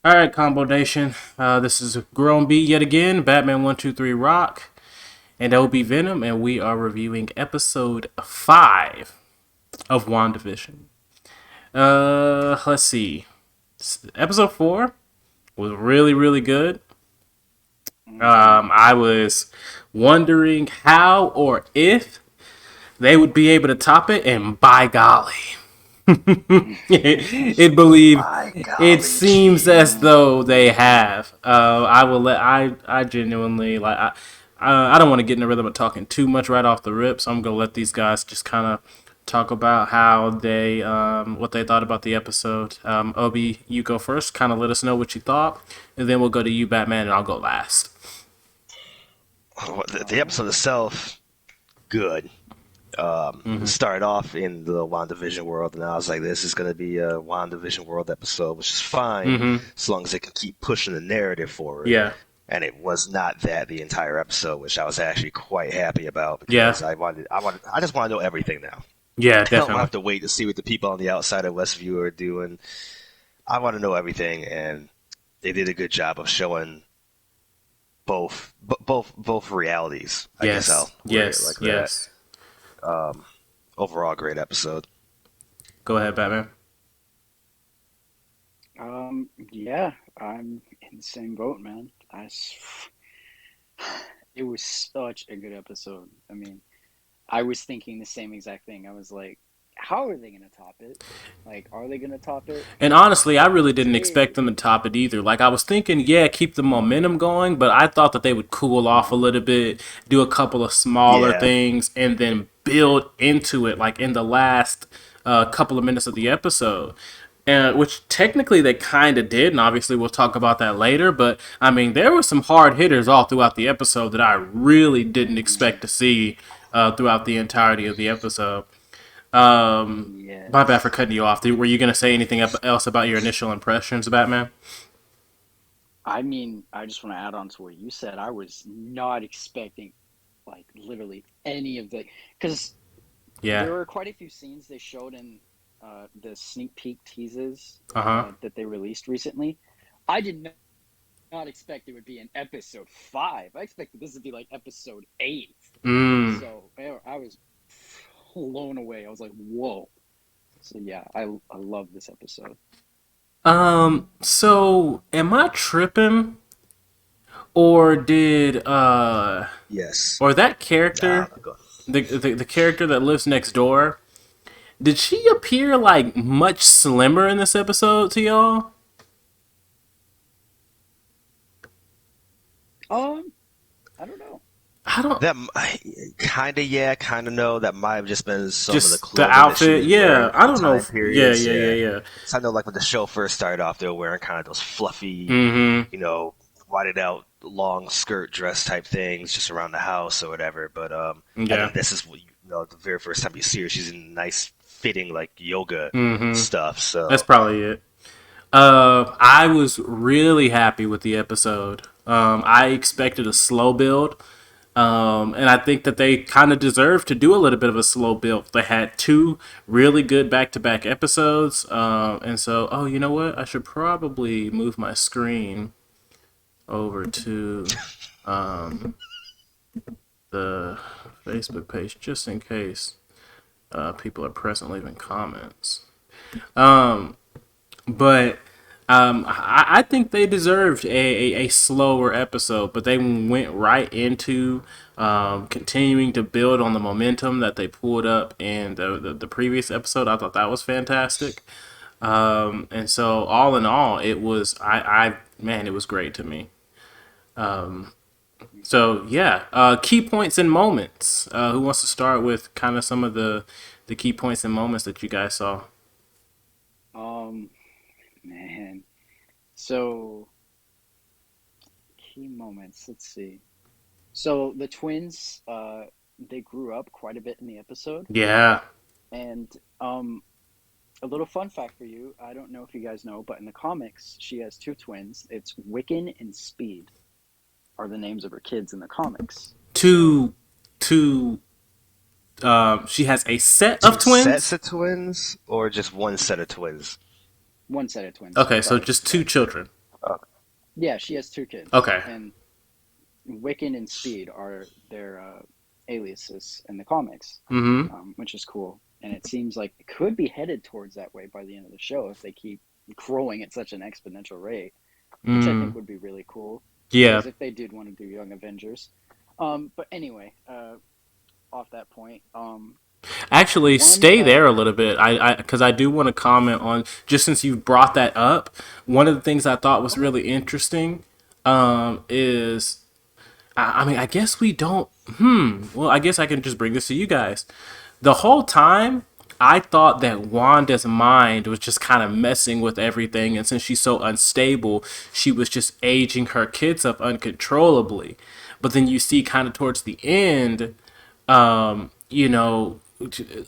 All right, Kombonation. This is Grown B yet again. Batman 123 Rock and OB Venom, and we are reviewing episode 5 of Wandavision. Let's see. Episode 4 was really, really good. Hmm. I was wondering how or if they would be able to top it, and by golly, it believe My it golly seems gee. as though they have. I will let I genuinely I don't want to get in the rhythm of talking too much right off the rip, so I'm gonna let these guys just kind of talk about how they what they thought about the episode. Obi, you go first. Kind of let us know what you thought, and then we'll go to you, Batman, and I'll go last. Well, the Alright. episode itself, good. It Mm-hmm. started off in the WandaVision world, and I was like, this is going to be a WandaVision world episode, which is fine Mm-hmm. as long as they can keep pushing the narrative forward. Yeah. And it was not that the entire episode, which I was actually quite happy about Yeah. because I just want to know everything now. Yeah. I don't Definitely. have to wait to see what the people on the outside of Westview are doing. I want to know everything, and they did a good job of showing both realities. I guess I'll Yes. word it Yes. like that. Yes. Um, Overall, great episode. Go ahead, Batman. Yeah, I'm in the same boat, man. It was such a good episode. I mean, I was thinking the same exact thing. I was like, how are they gonna top it? Like, are they gonna top it? And honestly, I really didn't expect They, them to top it either. Like I was thinking, yeah, keep the momentum going, but I thought that they would cool off a uh-huh. little bit, do a couple of smaller Yeah, things, and then build into it. Like in the last couple of minutes of the episode. Which technically they kind of did, and obviously we'll talk about that later. But I mean, there were some hard hitters all throughout the episode that I really didn't Hmm. expect to see throughout the entirety of the episode. Um, my bad for Yes. cutting you off. Were you going to say anything else about your initial impressions of Batman? I mean, I just want to add on to what you said. I was not expecting, like, literally any of the, because Yeah. there were quite a few scenes they showed in the sneak peek teases Uh huh. that they released recently. I did not expect it would be in episode 5. I expected this to be like episode 8. Mm. So I was blown away. I was like, whoa. So yeah, I love this episode. So am I tripping, or did yes. or that character, Go. the character that lives next door, did she appear like much slimmer in this episode to y'all? Um, I don't know. I don't. That kind of yeah, kind of no. That might have just been some of the Just the clothing that she outfit, was wearing yeah. for I the don't know. time If, yeah, periods. yeah, yeah, Yeah, yeah. so I know like when the show first started off, they were wearing kind of those fluffy, Mm-hmm. you know, wadded out long skirt dress type things just around the house or whatever. But and Yeah. then this is what the very first time you see her, she's in nice fitting like yoga Mm-hmm. stuff. That's So probably it. I was really happy with the episode. I expected a slow build, and I think that they kind of deserved to do a little bit of a slow build. They had two really good back-to-back episodes, and so oh, you know what? I should probably move my screen over to um, the Facebook page just in case people are present leaving comments. Um, But I think they deserved a slower episode, but they went right into continuing to build on the momentum that they pulled up in the previous episode. I thought that was fantastic. And so, all in all, it was, man, it was great to me. So, yeah, key points and moments. Who wants to start with kind of some of the key points and moments that you guys saw? Um, Man. So key moments. Let's see. So the twins, they grew up quite a bit in the episode, Yeah. and um, a little fun fact for you. I don't know if you guys know, but in the comics, she has two twins. It's Wiccan and Speed are the names of her kids in the comics. So To to she has a set of two sets twins. of twins or just one set of twins? one set of twins. Okay, so Sorry, just two sorry. children. Yeah, she has two kids, Okay. and Wiccan and Speed are their aliases in the comics, Mm-hmm. which is cool. And it seems like it could be headed towards that way by the end of the show if they keep growing at such an exponential rate, which I Mm. think would be really cool. Yeah. Because if they did want to do Young Avengers, but anyway, off that point, Actually, one stay there a little bit. Because I do want to comment on, just since you brought that up. One of the things I thought was okay, really interesting, is I mean, I guess we don't. Well, I guess I can just bring this to you guys. The whole time, I thought that Wanda's mind was just kind of messing with everything, and since she's so unstable, she was just aging her kids up uncontrollably. But then you see, kind of towards the end, you know,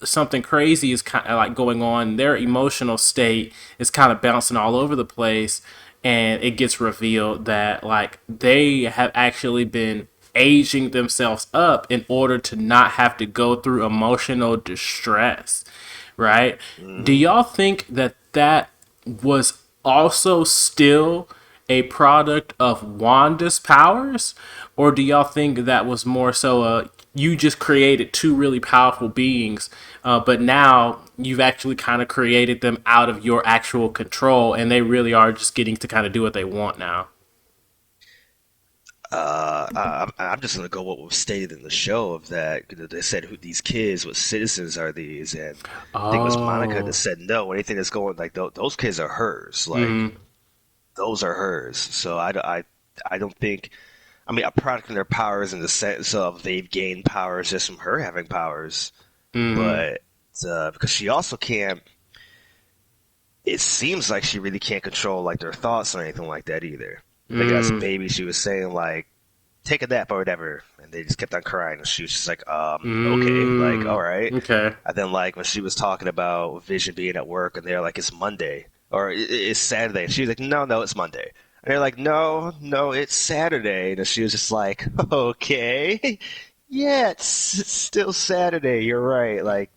something crazy is kind of like going on. Their emotional state is kind of bouncing all over the place, and it gets revealed that like they have actually been aging themselves up in order to not have to go through emotional distress, right? Do Hmm. y'all think that that was also still a product of Wanda's powers, or do y'all think that was more so you just created two really powerful beings, but now you've actually kind of created them out of your actual control, and they really are just getting to kind of do what they want now? I'm just gonna go what was stated in the show of that. They said who these kids, what citizens are these, and I think it was Monica that Oh, said no. Anything that's going like those kids are hers. Like those are hers. So I don't think. I mean, a product of their powers in the sense of they've gained powers just from her having powers, but because she also can't. It seems like she really can't control like their thoughts or anything like that either. I think as a baby, she was saying like take a nap or whatever, and they just kept on crying, and she was just like, okay, like all right. okay. And then like when she was talking about Vision being at work, and they're like, it's Monday or it's Saturday, and she was like, no, no, it's Monday. And they're like, no, no, it's Saturday. And she was just like, okay, yeah, it's still Saturday. You're right. Like,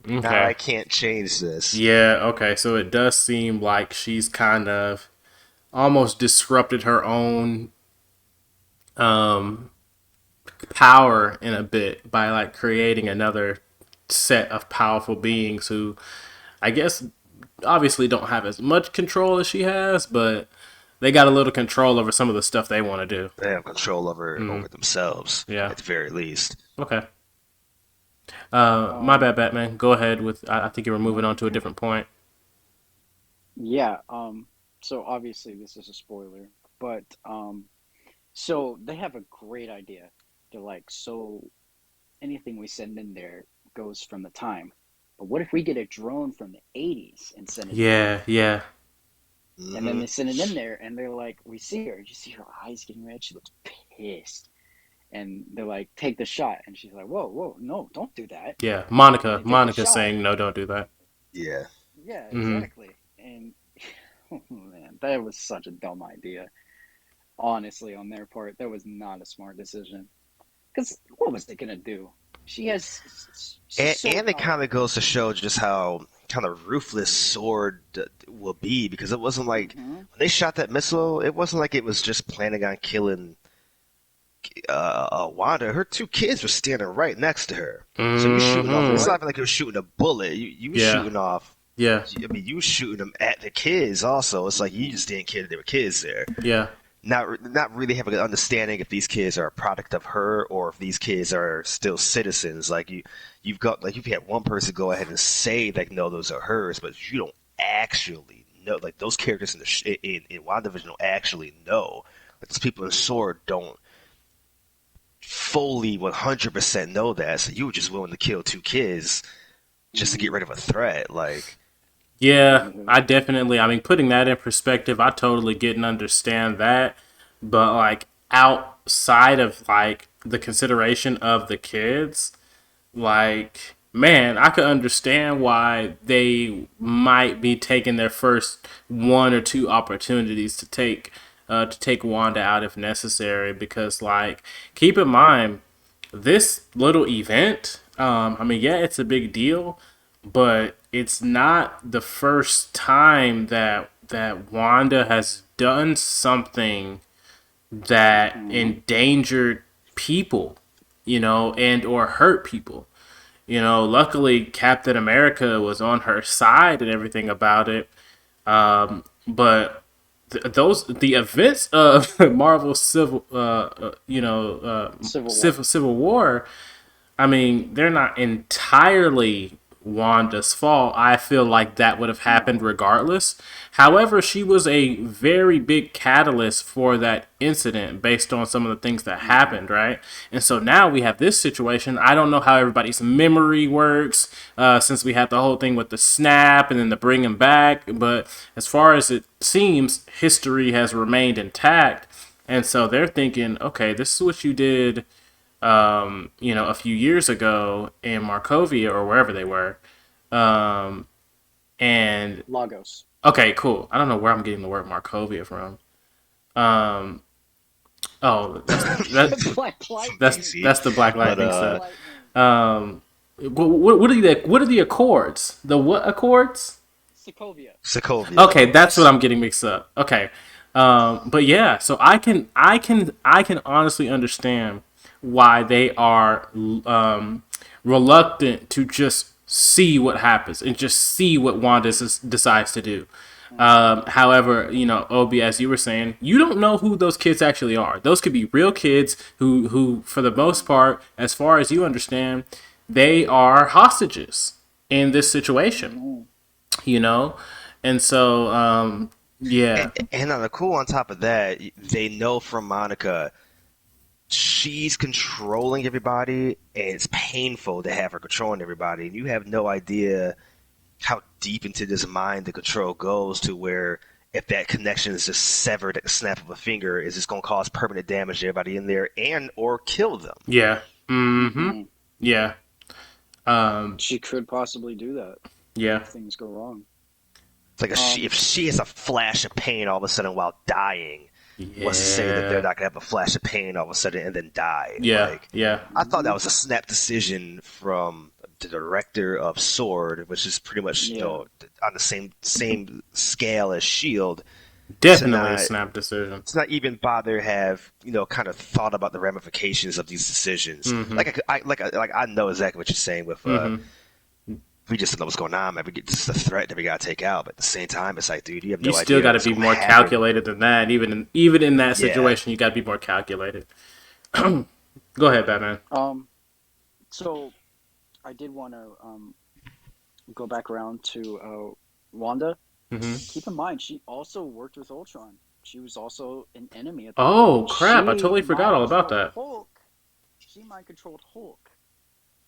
Okay. I can't change this. Yeah, okay. So it does seem like she's kind of almost disrupted her own um, power in a bit by like creating another set of powerful beings who I guess obviously don't have as much control as she has, but they got a little control over some of the stuff they want to do. They have control over themselves Yeah. at the very least. Okay. My um, bad, Batman. Go ahead with. I think you were moving no, on you're to a good. different point. Yeah. So obviously this is a spoiler, but so they have a great idea. They're like, so anything we send in there goes from the time. But what if we get a drone from the 80s and send it in there? Yeah, yeah, And then Hmm. they send it in there and they're like, we see her. You see her eyes getting red. She looks pissed. And they're like, take the shot. And she's like, whoa, whoa, no, don't do that. yeah. And Monica, they take the Monica shot. saying no, don't do that. Yeah. Yeah, Mm-hmm. exactly. And oh man, that was such a dumb idea. Honestly, on their part, that was not a smart decision. Because what was they going to do? She's so And it kind of powerful. goes to show just how kind of ruthless Sword will be because it wasn't like Hmm. when they shot that missile, it wasn't like it was just planning on killing Wanda. Her two kids were standing right next to her, so you shooting off. It's Mm-hmm. not Yep. even like you were shooting a bullet. You were Yeah, shooting off. yeah, I mean, you were shooting them at the kids. Also, it's like you just didn't care that there were kids there. yeah, Not really having an understanding if these kids are a product of her or if these kids are still citizens. Like you've got like you've had one person go ahead and say like no, those are hers, but you don't actually know. Like those characters in in WandaVision don't actually know. Like those people in Sword don't fully 100% know that. So you were just willing to kill two kids just to get Hmm. rid of a threat. Like yeah. I definitely. I mean, putting that in perspective, I totally get and understand that. But like outside of like the consideration of the kids, like man, I could understand why they might be taking their first one or two opportunities to take Wanda out if necessary, because like keep in mind this little event, I mean, yeah, it's a big deal, but it's not the first time that Wanda has done something that Mm-hmm. endangered people, and or hurt people. Luckily Captain America was on her side and everything about it. But the events of Marvel Civil War. Civil War, I mean, they're not entirely Wanda's fault. I feel like that would have happened No. regardless. However, she was a very big catalyst for that incident based on some of the things that Mm-hmm. happened, right? And so now we have this situation. I don't know how everybody's memory works since we had the whole thing with the snap and then the bring him back. But as far as it seems, history has remained intact. And so they're thinking, okay, this is what you did a few years ago in Markovia or wherever they were. Um, and Lagos. okay, cool. I don't know where I'm getting the word Markovia from. Um, oh, Black Lightning. DC. that's the Black But Lightning Black stuff. Lightning. Um, what are the Accords? The what Accords? Sokovia. Sokovia Okay, that's what Accords. I'm getting mixed up. Okay, but yeah, so I can honestly understand why they are reluctant to just see what happens and just see what Wanda decides to do. Mm-hmm. However, Obi, as you were saying, you don't know who those kids actually are. Those could be real kids who, for the most part, as far as you understand, they are hostages in this situation. Mm-hmm. You know, and so And, yeah, and on the cool, on top of that, they know from Monica she's controlling everybody, and it's painful to have her controlling everybody. And you have no idea how deep into this mind the control goes to where if that connection is just severed at the snap of a finger, is just going to cause permanent damage to everybody in there and or kill them. yeah, mm-hmm, Mm-hmm. yeah, um, She could possibly do that yeah, if things go wrong. It's like Um, if she has a flash of pain all of a sudden while dying, what's to say that they're yeah, not going to have a flash of pain all of a sudden and then die? yeah, Like, yeah, I thought hmm that was a snap decision from the director of Sword, which is pretty much Yeah. on the same scale as Shield, to definitely a not snap decision. even bother have kind of thought about the ramifications of these decisions. Mm-hmm, Like I know exactly what you're saying with mm-hmm. we just don't know what's going on, man. This is a threat that we gotta take out. But at the same time, it's like, dude, you have You no still idea got to what's be going to more happen. calculated than that. Even in that Yeah, situation, you got to be more calculated. Go ahead, Batman. Um, so I did want to go back around to Wanda. Mm-hmm. Keep in mind, she also worked with Ultron. She was also an enemy at the time. Oh crap! I She totally forgot mind all about controlled that. Hulk. She mind controlled Hulk.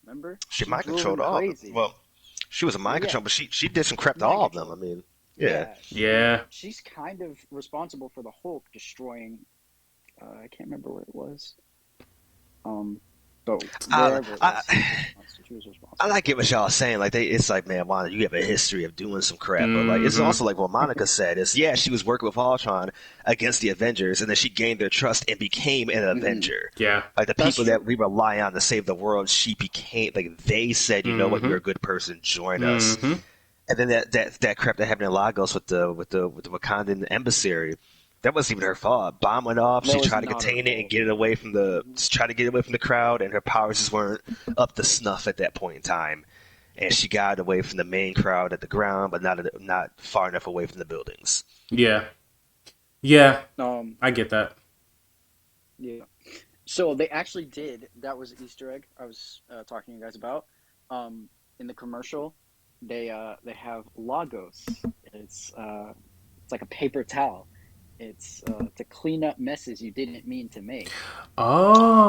Remember? she She mind drove controlled him all of them. crazy. Well, she was a Well, mind yeah, control, but she did some crap to mind all of them. I control. mean, yeah. Yeah, Yeah, she's kind of responsible for the Hulk destroying. I can't remember where it was. Um, but I don't know. wherever it was, she was I responsible. like it what y'all are saying. Like it's like, man, Monica, you have a history of doing some crap, but like it's mm-hmm, also like what Monica said is, yeah, she was working with Ultron against the Avengers, and then she gained their trust and became an Hmm Avenger. yeah, Like the That's people that true. we rely on to save the world, she became like they said, you know what, mm-hmm, you're a good person, join us. mm-hmm. And then that crap that happened in Lagos with the Wakandan emissary, that wasn't even her fault. Bomb went off. That She was tried to not her contain it and fault. get it away from the Hmm try to get away from the crowd, and her powers just weren't up to snuff at that point in time. And she got away from the main crowd at the ground, but not far enough away from the buildings. Yeah, yeah. Um, I get that. yeah. So they actually did. That was an Easter egg I was talking to you guys about. In the commercial, they have Lagos. It's like a paper towel. It's to clean up messes you didn't mean to make.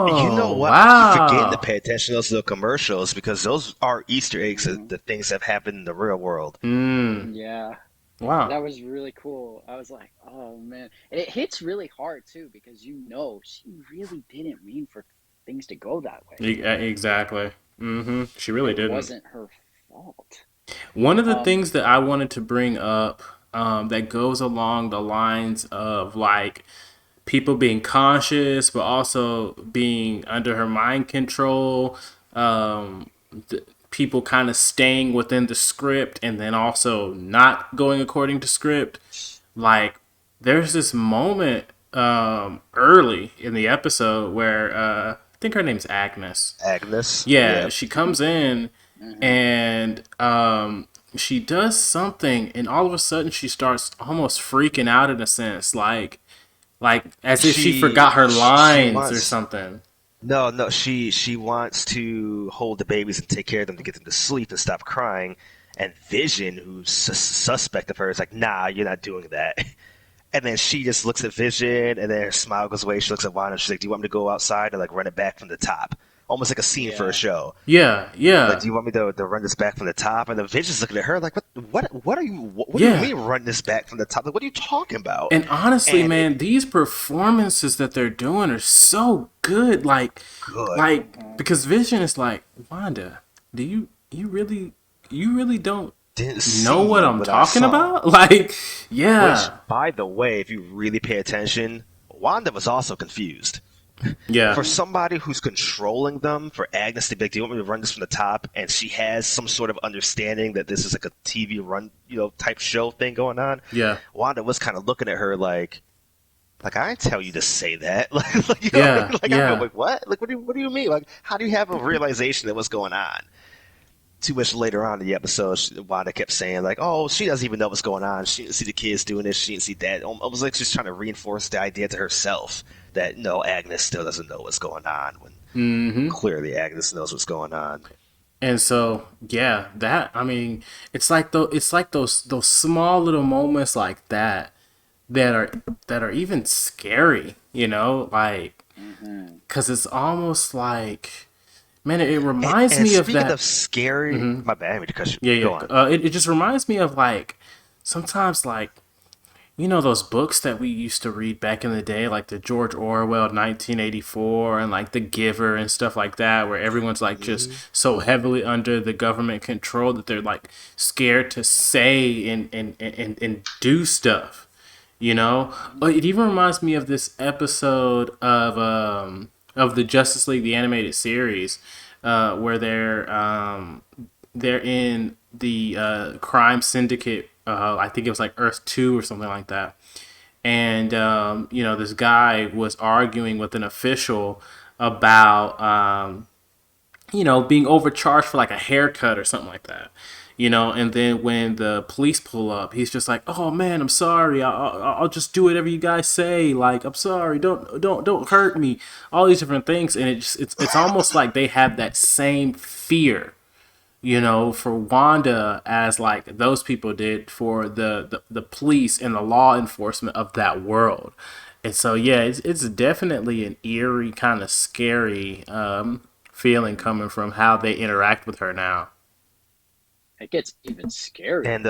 You know Oh what? I keep forgetting to wow. pay attention to those little commercials because those are Easter eggs of Hmm the things that have happened in the real world. Mm, Yeah, wow. that was really cool. I was like, oh man, and it hits really hard too because she really didn't mean for things to go that way. Exactly. Mm-hmm. She really It didn't. wasn't her fault. One of the Um, things that I wanted to bring up that goes along the lines of like people being conscious, but also being under her mind control. People kind of staying within the script and then also not going according to script. Like there's this moment early in the episode where I think her name's Agnes. Agnes. Yeah, Yeah. she comes in Hmm. and she does something, and all of a sudden she starts almost freaking out in a sense, like as if she forgot her She lines or wants something. no. She wants to hold the babies and take care of them to get them to sleep and stop crying. And Vision, who's suspect of her, is like, "Nah, you're not doing that." And then she just looks at Vision, and then her smile goes away. She looks at Wanda. She's like, "Do you want me to go outside and like run it back from the top?" Almost like a scene for a Yeah. show. Yeah, Like, yeah, do you want me to run this back from the top? And the Vision's looking at her like, what are you, what do you yeah. mean run this back from the top? Like, what are you talking about? And honestly, And it man, these performances that they're doing are so good. good. Like because Vision is like, Wanda, do you really don't Didn't know what see I'm what I talking saw. about? Like, Which, yeah, by the way, if you really pay attention, Wanda was also confused. yeah, For Hmm. somebody who's controlling them, for Agnes to be like, "Do you want me to run this from the top?" and she has some sort of understanding that this is like a TV run, type show thing going on. yeah, Wanda was kind of looking at her like I didn't tell you to say that. Like, you know what I yeah, mean? Like, I'm yeah. like, what? Like, what do you mean? Like, how do you have a realization of what's going on? Too much later on in the episode, Wanda kept saying like, "Oh, she doesn't even know what's going on. She didn't see the kids doing this. She didn't see that." I was like just trying to reinforce the idea to herself that no, Agnes still doesn't know what's going on when Mm-hmm. clearly Agnes knows what's going on. And so, yeah, that I mean, it's like those small little moments like that that are that are even scary, you know, like Hmm. because it's almost like, man, it And, reminds and me of speaking that. of scary, Mm-hmm. my bad, I mean to cut you. Yeah, yeah. Go on. It just reminds me of like sometimes like you know those books that we used to read back in the day, like the George Orwell 1984 and like The Giver and stuff like that, where everyone's like just Hmm. so heavily under the government control that they're like scared to say and do stuff. You know, Hmm. but it even reminds me of this episode of the Justice League the animated series, where they're in the crime syndicate. I think it was like Earth 2 or something like that. And, you know, this guy was arguing with an official about, you know, being overcharged for like a haircut or something like that. You know, and then when the police pull up, he's just like, "Oh man, I'm sorry. I'll just do whatever you guys say. Like, I'm sorry. Don't hurt me." All these different things, and it's almost like they have that same fear, you know, for Wanda as like those people did for the police and the law enforcement of that world. And so yeah, it's definitely an eerie kind of scary feeling coming from how they interact with her now. It gets even scarier. And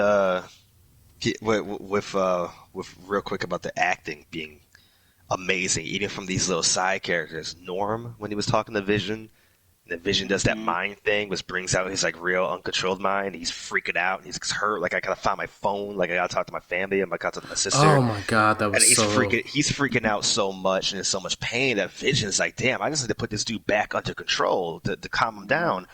with real quick about the acting being amazing, even from these little side characters. Norm, when he was talking to Vision, and the Vision does that Hmm. mind thing, which brings out his like real uncontrolled mind. He's freaking out. He's hurt. Like I gotta find my phone. Like I gotta talk to my family. I gotta talk to my sister. Oh my god, that And was so. he's freaking out so much and in so much pain that Vision's like, damn, I just need to put this dude back under control to calm him Hmm. down.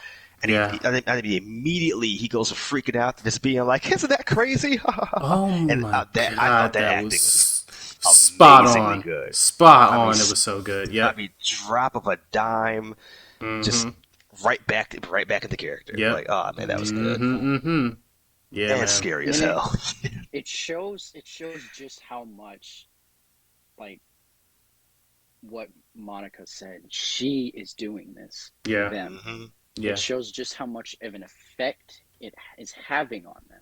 And Yeah. immediately he goes from freaking out to just being like, "Isn't that crazy?" Oh And my that I thought god, that that acting was was spot amazingly on. good. Spot I mean, on. It was so good. Yep. drop of a dime, just Mm-hmm. right back into character. Yep. Like, oh man, that was good Mm-hmm. Mm-hmm. Yeah, and man. scary as And hell. it shows just how much, like, what Monica said. She is doing this for Yeah. them. Hmm. It Yeah. shows just how much of an effect it is having on them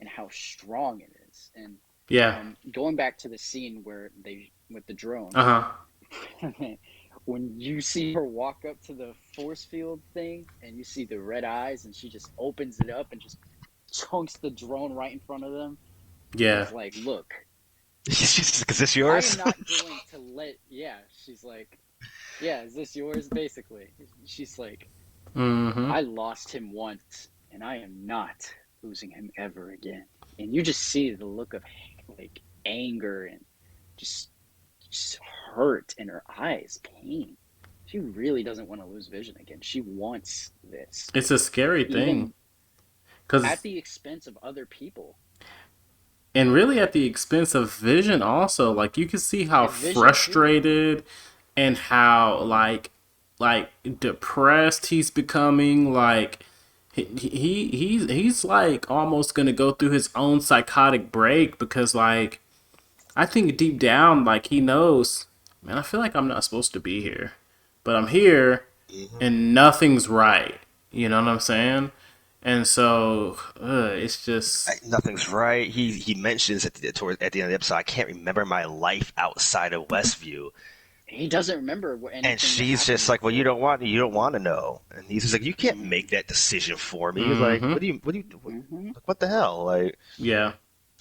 and how strong it is. And Yeah. going back to the scene where they with the drone, Uh huh. when you see her walk up to the force field thing and you see the red eyes and she just opens it up and just chunks the drone right in front of them, and Yeah. is like, "Look, Is this I am yours? not going to let." Yeah, she's like, "Yeah, is this yours?" Basically, she's like, Mm-hmm. "I lost him once, and I am not losing him ever again." And you just see the look of like anger and just just hurt in her eyes, pain. She really doesn't want to lose Vision again. She wants this, It's a scary thing even at because the expense of other people. and really at the expense of Vision also. Like you can see how And Vision too. frustrated and how like depressed he's becoming. Like he's like almost gonna go through his own psychotic break because like I think deep down like he knows, man, I feel like I'm not supposed to be here, but I'm here Hmm. and nothing's right. You know what I'm saying? And so it's just Nothing's right. He mentions at the end of the episode, I can't remember my life outside of Westview. He doesn't remember And anything that she's just happened like, well, before. you don't want to know. And he's just like, you can't Hmm. make that decision for me. Like, mm-hmm. Hmm. what the hell? Like, Yeah.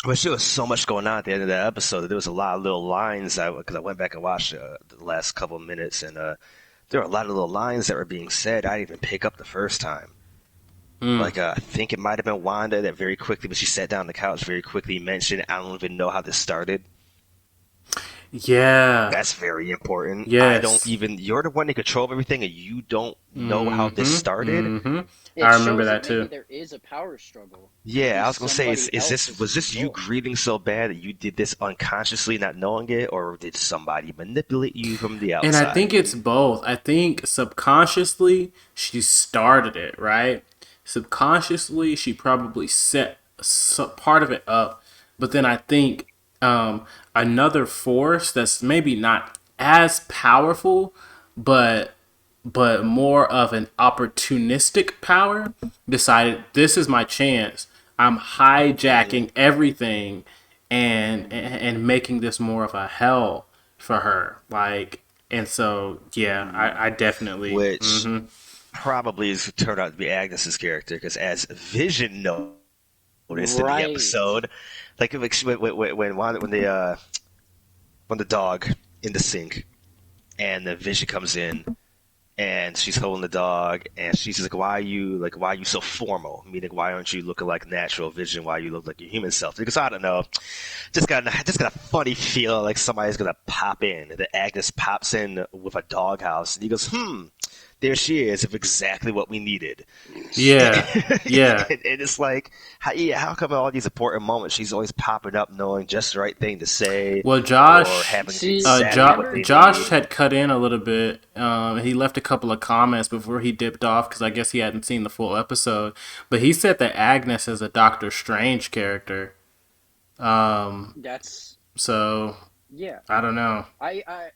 but there was so much going on at the end of that episode that there was a lot of little lines. Because I went back and watched the last couple of minutes, and there were a lot of little lines that were being said I didn't even pick up the first time. Mm. Like, I think it might have been Wanda that very quickly, when she sat down on the couch, very quickly mentioned, I don't even know how this started. Yeah. That's very important. I don't Yes. even, you're the one in control of everything, and you don't know how this Mm-hmm. started. Mm-hmm. I It remember shows that that maybe too. there is a power struggle. Yeah, Maybe I was gonna say, somebody else is was in this you control. grieving so bad that you did this unconsciously, not knowing it, or did somebody manipulate you from the And I outside? think it's both. I think subconsciously she started it, right? Subconsciously she probably set part of it up, but then I think another force that's maybe not as powerful, but more of an opportunistic power decided this is my chance. I'm Hmm. hijacking everything Hmm. and making this more of a hell for her. Like and so yeah, Hmm. I definitely Which probably is turned out to be Agnes's character, because as Vision noticed in the Right. episode, like when the dog in the sink and the Vision comes in and she's holding the dog and she's just like, why are you so formal, meaning why aren't you looking like natural Vision, why you look like your human self? Because I don't know, just got a funny feeling like somebody's gonna pop in. That Agnes pops in with a doghouse and he goes, there she is, of exactly what we needed. yeah. Yeah. And it's like, how come all these important moments she's always popping up knowing just the right thing to say Well, or Josh, having See, exactly what remember they Josh need? he had cut in a little bit. He left a couple of comments before he dipped off because I guess he hadn't seen the full episode. But he said that Agnes is a Doctor Strange character. Um, that's so yeah. I don't know. I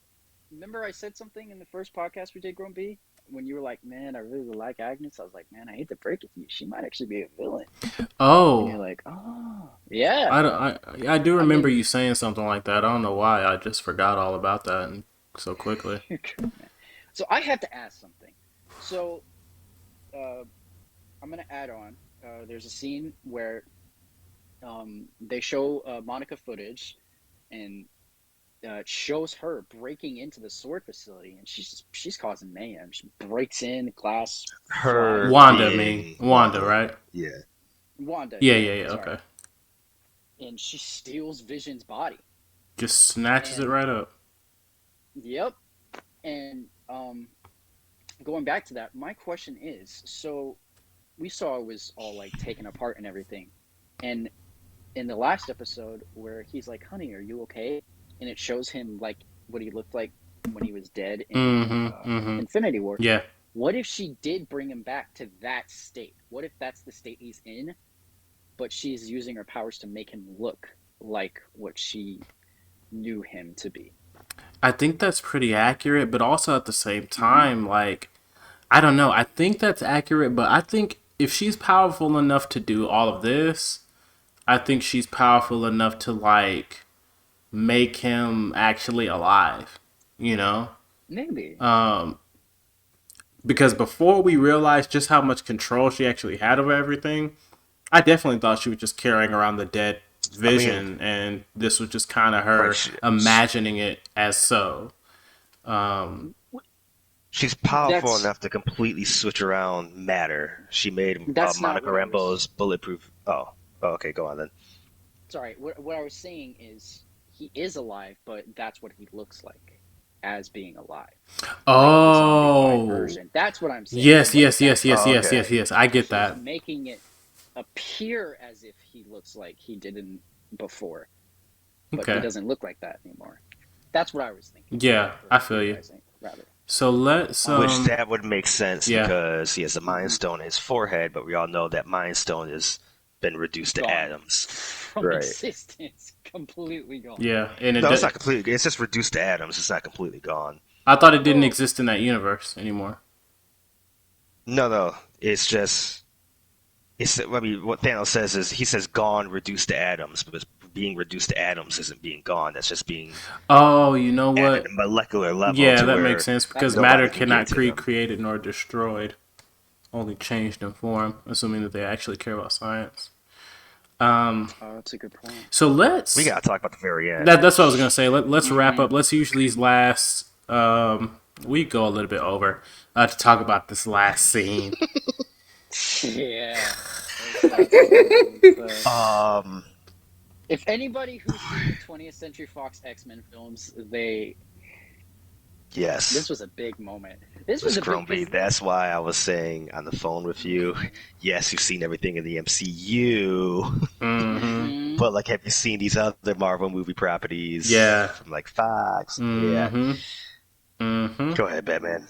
remember I said something in the first podcast we did, Grown B, when you were like, "Man, I really like Agnes." I was like, "Man, I hate to break it to you, she might actually be a villain." And you're Oh, like, "Oh, yeah." I, don't- I do I remember mean, you saying something like that. I don't know why. I just forgot all about that and so quickly. so I have to ask something. So uh, I'm gonna add on. There's a scene where they show Monica footage, and it shows her breaking into the sword facility, and she's causing mayhem. She breaks in, glass Her flying. being Wanda, Wanda. right? Yeah. Wanda, Yeah, yeah, yeah, yeah. sorry. Okay, And she steals Vision's body. just snatches it And right up. yep. And going back to that, my question is, so we saw it was all like taken apart and everything. And in the last episode where he's like, "Honey, are you okay?" and it shows him like what he looked like when he was dead in Mm-hmm. Mm-hmm. Infinity War. Yeah. What if she did bring him back to that state? What if that's the state he's in, but she's using her powers to make him look like what she knew him to be? I think that's pretty accurate, but also at the same Mm-hmm. time, like, I don't know. I think that's accurate, but I think if she's powerful enough to do all of this, I think she's powerful enough to, like, make him actually alive, you know? Maybe. Um, because before we realized just how much control she actually had over everything, I definitely thought she was just carrying around the dead I mean, vision, and this was just kind of like her imagining it as so. Um, she's powerful That's enough to completely switch around matter. She made that's not Monica what I was. Rambeau's bulletproof. Oh, okay, go on then. Sorry, what I was saying is he is alive, but that's what he looks like as being alive, like the zombified oh, version. That's what I'm saying. yes, What if yes, yes, that's what yes, it Oh, yes, looks okay. yes, like? yes. I get She's that. making it appear as if he looks like he did in. before, but he Okay. doesn't look like that anymore. That's what I was thinking, Yeah, or I feel you. theorizing rather. So let's Which that would make sense yeah. because he has a Mind Hmm. Stone in his forehead, but we all know that Mind Stone has been reduced to Gone atoms. from Right. existence, completely gone. Yeah, and No, it's not completely. It's just reduced to atoms. It's not completely gone. I thought it didn't Well, exist in that universe anymore. No, no. It's just. It's. I mean, what Thanos says is he says gone, reduced to atoms, but being reduced to atoms isn't being gone. That's just being Oh, you know at a what? molecular level Yeah, to that makes where sense that because makes matter nobody can sense. get cannot to be them. created nor destroyed, only changed in form, assuming that they actually care about science. Oh, that's a good point. So We let's gotta talk about the very end. that's what I was gonna say. Let's wrap Hmm. up. Let's use these last. We go a little bit over to talk about this last scene. Yeah, this last scene is. Um. If anybody who's seen the 20th Century Fox X-Men films, Yes. this was a big moment. This was Miss a big Grumpy, because. that's why I was saying on the phone with you, yes, you've seen everything in the MCU, Mm-hmm. Hmm. but like, have you seen these other Marvel movie properties Yeah. from like Fox? Yeah. Mm-hmm. Mm-hmm. Go ahead, Batman.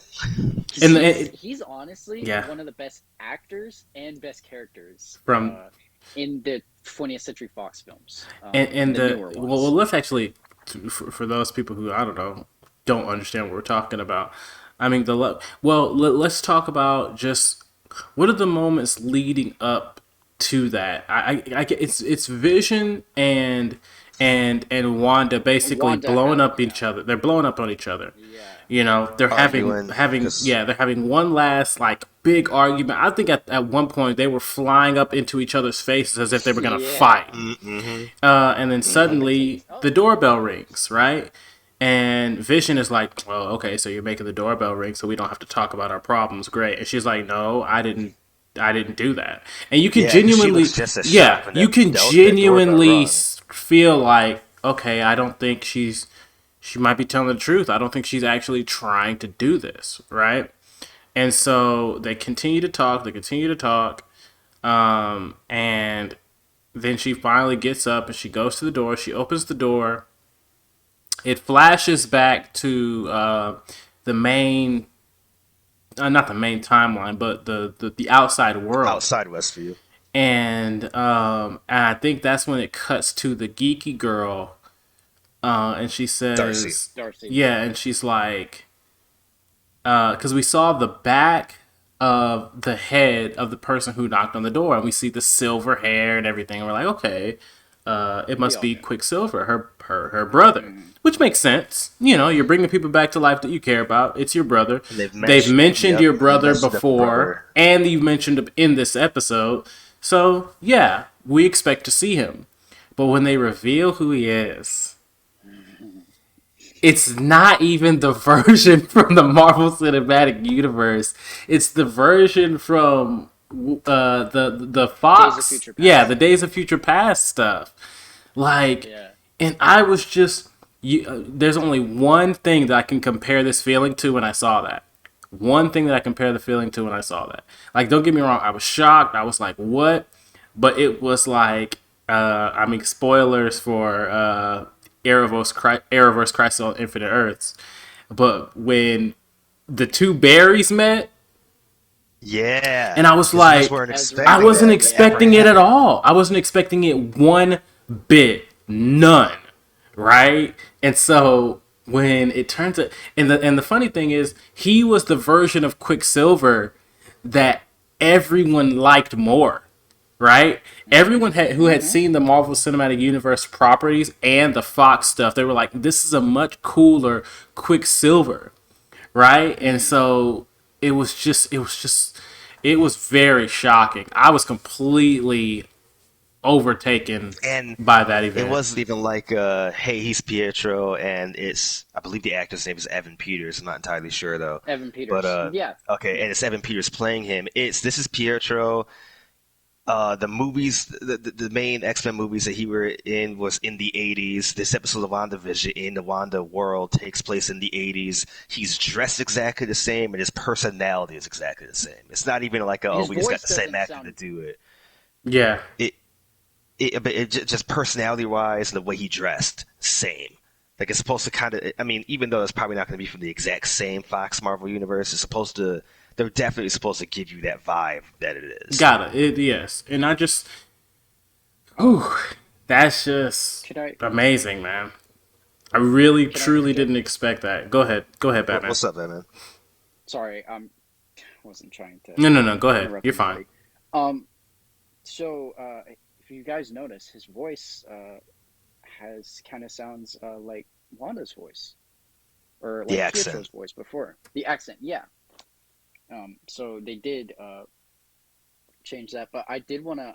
Because And he's honestly yeah, one of the best actors and best characters from in the 20th Century Fox films, and the the newer well, ones. let's actually for those people who I don't know don't understand what we're talking about. I mean let's talk about just what are the moments leading up to that. I get it's Vision and Wanda basically Wanda blowing having, up yeah, each other. They're blowing up on each other. yeah, You know, they're having Arguing, having because yeah, they're having one last like big argument. I think at one point they were flying up into each other's faces as if they were gonna yeah, fight. mm-hmm, And then mm-hmm. suddenly levitates. Oh the doorbell rings, right? And Vision is like, "Well, okay, so you're making the doorbell ring, so we don't have to talk about our problems. Great." And she's like, "No, I didn't do that." And you can Yeah, because she looks genuinely, just as yeah, shocked when you can that doorbell genuinely rung. feel like, okay, I don't think she might be telling the truth. I don't think she's actually trying to do this, right? And so they continue to talk. They continue to talk. And then she finally gets up and she goes to the door. She opens the door. It flashes back to the main, not the main timeline, but the outside world. Outside Westview. And I think that's when it cuts to the geeky girl, and she Darcy. says, Darcy. "Yeah," and she's like, because we saw the back of the head of the person who knocked on the door, and we see the silver hair and everything. And we're like, okay, it We must all be knew. Quicksilver, her brother, Mm. which makes sense. You know, you're bringing people back to life that you care about. It's your brother. And they've They've mentioned, mentioned yep, your they brother mentioned up the before, brother. and you've mentioned him in this episode. So yeah, we expect to see him. But when they reveal who he is, it's not even the version from the Marvel Cinematic Universe. It's the version from the Days of Fox, Future yeah, Past. the Days of Future Past stuff. Like, Yeah. and I was just, there's only one thing that I can compare this feeling to when I saw that. One thing that I compare the feeling to when I saw that. Like, don't get me wrong, I was shocked. I was like, what? But it was like, I mean, spoilers for Arrowverse Crisis on Infinite Earths. But when the two Barrys met, Yeah, and I was because you just like, weren't Ezra I expecting wasn't that and to ever expecting it at happen. all. I wasn't expecting it one bit, none, right? And so when it turns out, and the funny thing is, he was the version of Quicksilver that everyone liked more, right? Everyone who had Mm-hmm. seen the Marvel Cinematic Universe properties and the Fox stuff, they were like, this is a much cooler Quicksilver, right? And so it was very shocking. I was completely overtaken And by that it event. wasn't even like, hey, he's Pietro, and I believe the actor's name is Evan Peters. I'm not entirely sure though, Evan but Peters. Yeah. okay, Yeah. and it's Evan Peters playing him. This is Pietro. The movies, the main X-Men movies that he were in was in the 80s. This episode of Wandavision in the Wanda world takes place in the 80s. He's dressed exactly the same, and his personality is exactly the same. It's not even like, oh, His we just got voice the same doesn't actor to sound. do it. Yeah. It just personality wise and the way he dressed, same. Like it's supposed to kind of, I mean, even though it's probably not going to be from the exact same Fox Marvel universe, it's supposed to, they're definitely supposed to give you that vibe that it is. Got it. Yes, and I just, whew, that's just Could I amazing, man. I really, could I truly interject? didn't expect that. Go ahead. Go ahead, Batman. What's up, man? Sorry, wasn't trying to No, no, no. Go ahead. interrupt You're fine. anybody. So if you guys notice, his voice has kind of sounds like Wanda's voice or The like accent. Pietro's voice before. The accent, yeah. So they did change that, but I did want to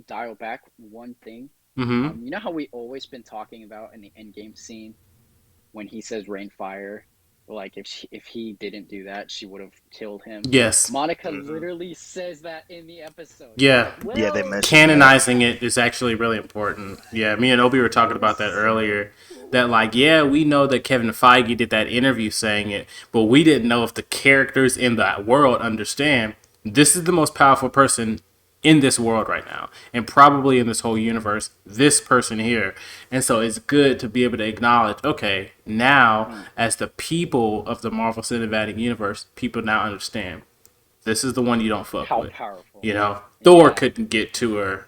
dial back one thing. Mm-hmm. You know how we always been talking about in the end game scene when he says rain fire, like if he didn't do that, she would have killed him. Yes. Monica Hmm. literally says that in the episode. Yeah. Yeah, they Well, mentioned that. Canonizing it is actually really important. Yeah, me and Obi were it talking was about that so earlier. That cool. like, yeah, we know that Kevin Feige did that interview saying it, but we didn't know if the characters in that world understand this is the most powerful person in this world right now, and probably in this whole universe, this person here. And so it's good to be able to acknowledge, okay, now Mm, as the people of the Marvel Cinematic Universe, people now understand this is the one you don't fuck how with. powerful. You know, Thor Yeah. couldn't get to her,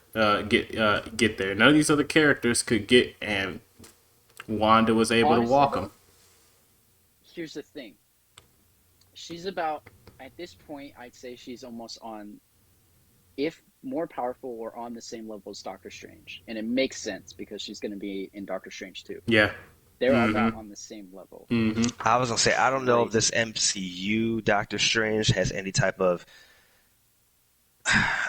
get there. None of these other characters could get, and Wanda was able to Honestly, walk them. though, here's the thing. She's about, at this point, I'd say she's almost on, if more powerful or on the same level as Doctor Strange. And it makes sense because she's going to be in Doctor Strange too. Yeah. They're about Mm-hmm. on the same level. Mm-hmm. It's I was gonna say, I don't know if this crazy. MCU Doctor Strange has any type of,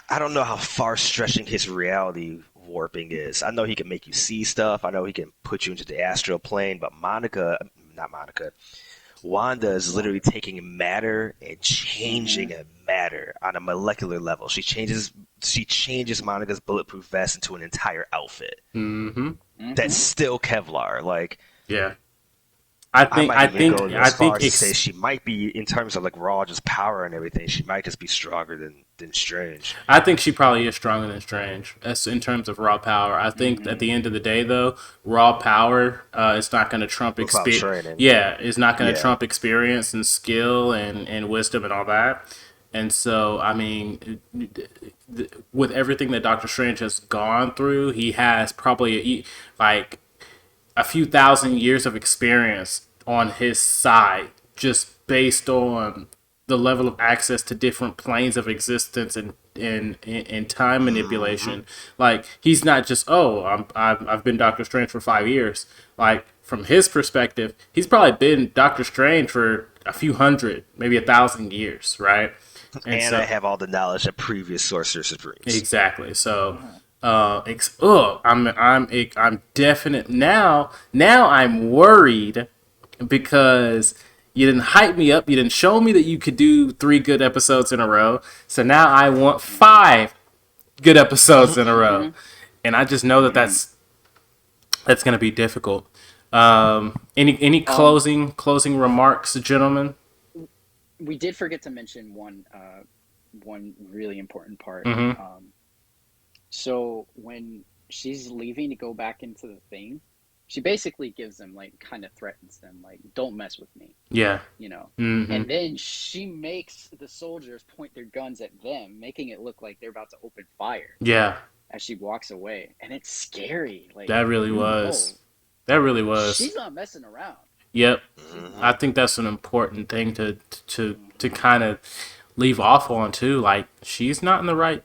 I don't know how far stretching his reality warping is. I know he can make you see stuff. I know he can put you into the astral plane, but not Monica, Wanda is literally Wanda. taking matter and Mm-hmm. changing a matter on a molecular level. She changes Monica's bulletproof vest into an entire outfit Mm-hmm. that's Mm-hmm. still Kevlar. Like Yeah. I I think. might I even think. go I as far think. as to say she might be, in terms of like raw just power and everything, she might just be stronger than Strange. I think she probably is stronger than Strange. That's in terms of raw power. I think at Mm-hmm. the end of the day, though, raw power is not going to trump Without experience. training. Yeah, it's not going to Yeah. trump experience and skill and wisdom and all that. And so, I mean, with everything that Doctor Strange has gone through, he has probably like a few thousand years of experience on his side, just based on the level of access to different planes of existence and time Hmm. manipulation. Like he's not just I've been Doctor Strange for 5 years. Like from his perspective, he's probably been Doctor Strange for a few hundred, maybe 1,000 years, right? And And I so have all the knowledge of previous Sorcerer Supremes. exactly. So, Uh-huh. I'm definite now. Now I'm worried because you didn't hype me up. You didn't show me that you could do 3 good episodes in a row. So now I want Mm-hmm. 5 good episodes in a row, Mm-hmm. and I just know that Mm-hmm. that's going to be difficult. Any Um, closing remarks, gentlemen? we did forget to mention one really important part. Mm-hmm. So when she's leaving to go back into the thing, she basically gives them like kind of threatens them like, "Don't mess with me," Yeah. you know. Mm-hmm. And then she makes the soldiers point their guns at them, making it look like they're about to open fire Yeah. as she walks away. And it's scary. Like, That really you was. know, That really was. she's not messing around. Yep. She's I not. think that's an important thing to Hmm. kind of leave off on too. Like she's not in the right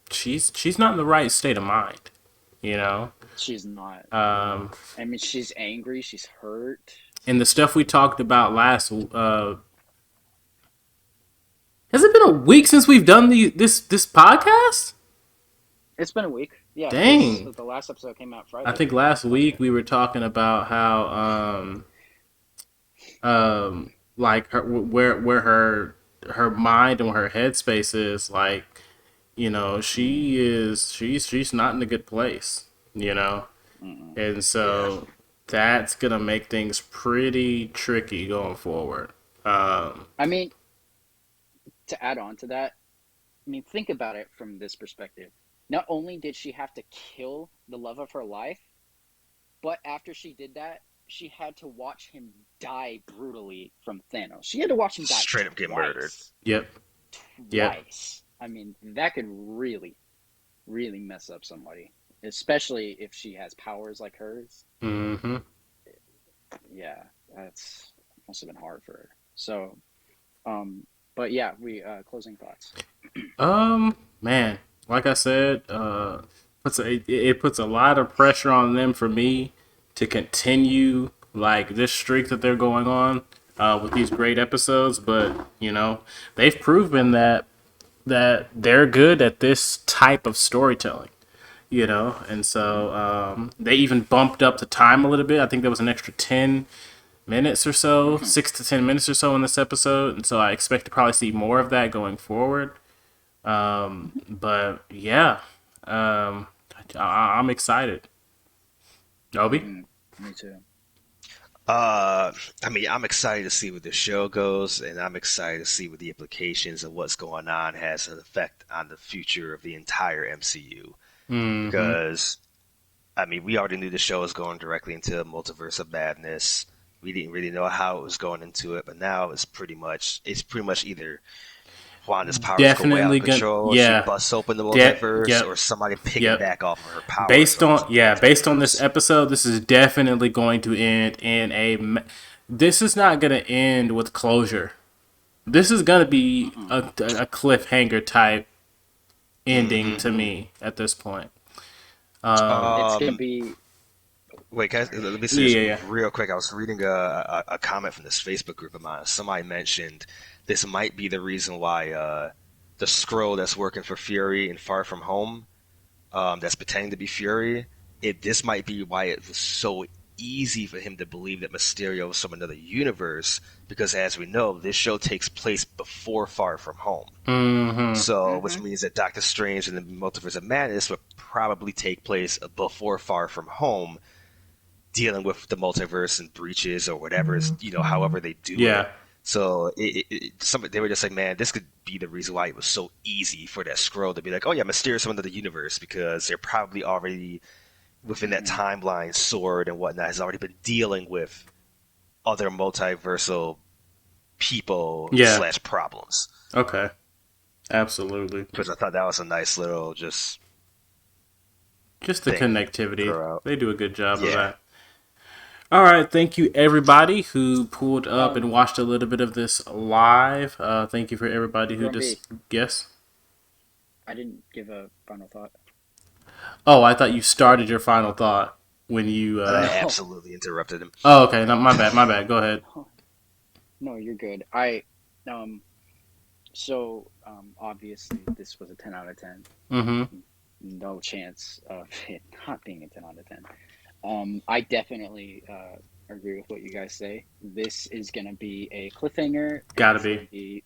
she's not in the right state of mind, you know. She's not. Um, I mean, she's angry. She's hurt. and the stuff we talked about last has it been a week since we've done this podcast? It's been a week. Yeah, because Dang. the last episode came out I Friday think last last week Friday. we were talking about how like where her mind and where her headspace is like Mm-hmm. she's not in a good place, you know, Mm-hmm. and Yeah. so that's gonna make things pretty tricky going forward. Um, I mean, to add on to that, I mean, think about it from this perspective. not only did she have to kill the love of her life, but after she did that, she had to watch him die brutally from Thanos. She had to watch him die Straight up get murdered. twice. Yep. Yep. Twice. I mean, that could really, really mess up somebody, especially if she has powers like hers. Mm-hmm. Yeah, that's must have been hard for her. So, but yeah, we closing thoughts. Man, like I said, it puts a lot of pressure on them for me to continue like this streak that they're going on with these great episodes. But they've proven that they're good at this type of storytelling. And so they even bumped up the time a little bit. I think there was an extra 10 minutes or so, 6 to 10 minutes or so in this episode, and so I expect to probably see more of that going forward. But yeah, I'm excited. Obi? Me too. I mean, I'm excited to see where the show goes, and I'm excited to see what the implications of what's going on has an effect on the future of the entire MCU. Mm-hmm. Because, I mean, we already knew the show was going directly into Multiverse of Madness. We didn't really know how it was going into it, but now it's pretty much either Wanda's powers go way out of Definitely gonna, control, she yeah. busts open the multiverse, Yep. or somebody Yep. piggyback off of her powers Based on this multiverse. episode, this is definitely going to end in this is not going to end with closure. This is going to be Mm-mm. a cliffhanger type ending Hmm. to me at this point. It's gonna Um, be. Wait, guys, let me say Yeah, this yeah, yeah. real quick. I was reading a comment from this Facebook group of mine. Somebody mentioned this might be the reason why the Skrull that's working for Fury in Far From Home, that's pretending to be Fury, this might be why it was so easy for him to believe that Mysterio was from another universe, because as we know, this show takes place before Far From Home. Mm-hmm. So, which Mm-hmm. means that Doctor Strange and the Multiverse of Madness would probably take place before Far From Home, dealing with the multiverse and breaches or whatever is, however they do it. Yeah. So they were just like, man, this could be the reason why it was so easy for that scroll to be like, oh yeah, Mysterio's from another universe, because they're probably already within that Mm-hmm. timeline. Sword and whatnot has already been dealing with other multiversal people Yeah. slash problems. Okay. Absolutely. Because I thought that was a nice little just Just the thing to connectivity. throw out. They do a good job of Yeah. that. All right. Thank you, everybody who pulled up and Um, watched a little bit of this live. Thank you for everybody who Grumpy, just guess. I didn't give a final thought. Oh, I thought you started your final thought when you. And I No, absolutely interrupted him. Oh, okay. No, my bad. My bad. Go ahead. no, you're good. Um, obviously this was a 10 out of 10. Mm-hmm. No chance of it not being a 10 out of 10. I definitely agree with what you guys say. This is going to be a cliffhanger. Gotta It's going be. to be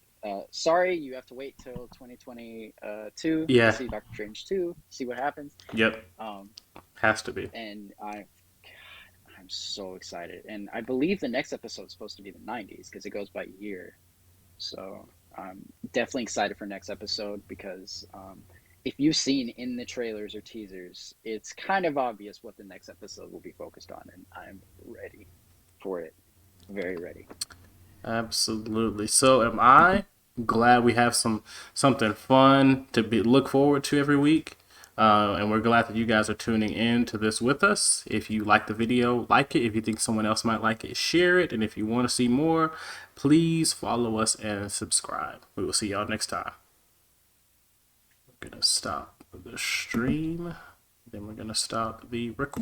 sorry, you have to wait till 2022 to Yeah. see Doctor Strange 2, see what happens. Yep. Um, Has to be. and I'm so excited. And I believe the next episode is supposed to be the 90s because it goes by year. So I'm definitely excited for next episode because if you've seen in the trailers or teasers, it's kind of obvious what the next episode will be focused on, and I'm ready for it. Very ready. Absolutely. So am I. Glad we have something fun to look forward to every week. And we're glad that you guys are tuning in to this with us. If you like the video, like it. If you think someone else might like it, share it. And if you want to see more, please follow us and subscribe. We will see y'all next time. We're going to stop the stream. Then we're going to stop the record.